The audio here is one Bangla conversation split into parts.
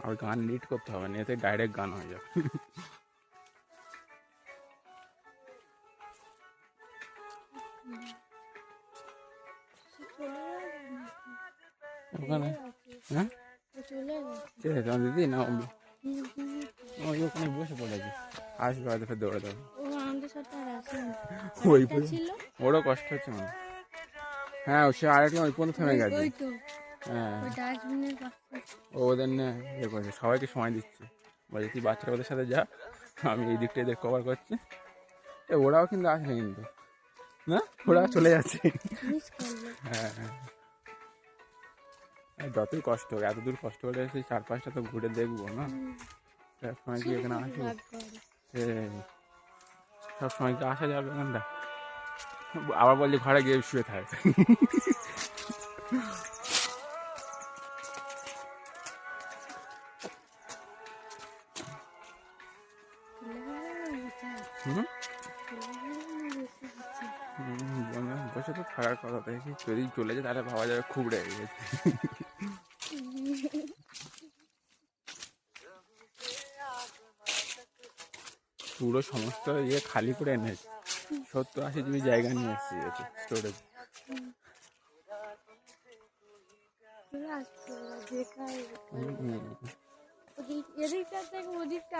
আর গান লিড করতে হবে না, এতে ডাইরেক্ট গান হয়ে যাবে। ওখানে হ্যাঁ তোমার দিদি না ওই ওখানে বসে পড়েছে, আসবে হয়তো ফের দৌড়ে দেবে। ওই ওরও কষ্ট হচ্ছে মানে। হ্যাঁ সে আরেকটা ওই পর্যন্ত থেমে গেছে। হ্যাঁ ও ওদের নিয়ে ইয়ে করছে, সবাইকে সময় দিচ্ছে, বলছে তুই বাচ্চারা ওদের সাথে যা, আমি এই দিকটা এদের কভার করছি। ওরাও কিন্তু আসেনি কিন্তু, না ওরা চলে যাচ্ছে। হ্যাঁ হ্যাঁ, যতই কষ্ট হোক, এত দূর কষ্ট করে এসে 4-5টা তো ঘুরে দেখবো না, সব সময় কি এখানে আসবো? সব সময় কি আসা যাবে এখানটা? আবার বলছি ঘরে গিয়ে শুয়ে থাকে। বসে তো থাকার কথা, দেখি যদি চলে যায় তাহলে ভাবা যাবে খুব রেগে গেছে। পুরো সমস্ত ইয়ে খালি করে এনেছে, 70-80 জিবি জায়গা নিয়ে এসেছি স্টোরেজ।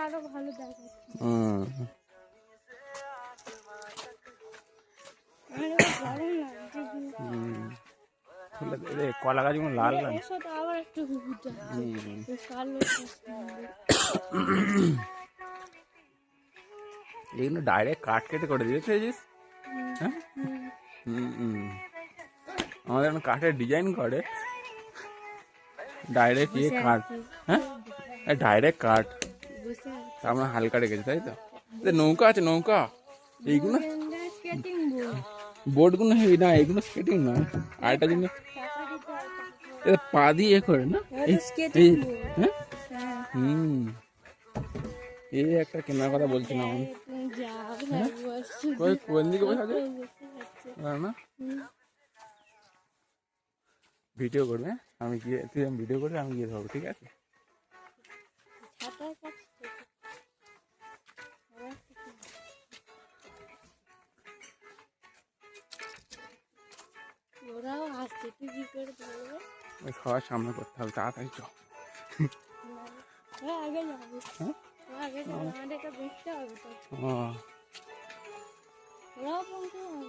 আরো ভালো দেখাচ্ছে। কলা গাছগুলো লাল লাল। আবার একটু এগুলো ডাইরেক্ট কাট কেটে করে দিয়েছে। হ্যাঁ আমাদের এখন কাঠের ডিজাইন করে ডাইরেক্ট ইয়ে কাঠ। হ্যাঁ ডাইরেক্ট কাঠ, আমরা হালকা রেখেছি তাই তো। নৌকা আছে, নৌকা এইগুলো বোর্ডগুলো হেভি না, এইগুলো স্কেটিং না। আরেকটা জিনিস পা দিয়ে করে না, হ্যাঁ এই একটা কেনার কথা বলছিলাম আমি। কোন দিকে বসে আছে না? ভিডিও করবে, আমি গিয়ে তুই ভিডিও করবি, আমি গিয়ে ধরবো, ঠিক আছে? ওরাও আসছে, তুই কি করে ধরবে? সবার সামনে করতে হবে, তাড়াতাড়ি চ। আগে যাবে, আগে যাবে, আমাদের এটা দেখতে হবে তো। ওরাও পৌঁছে যাবে।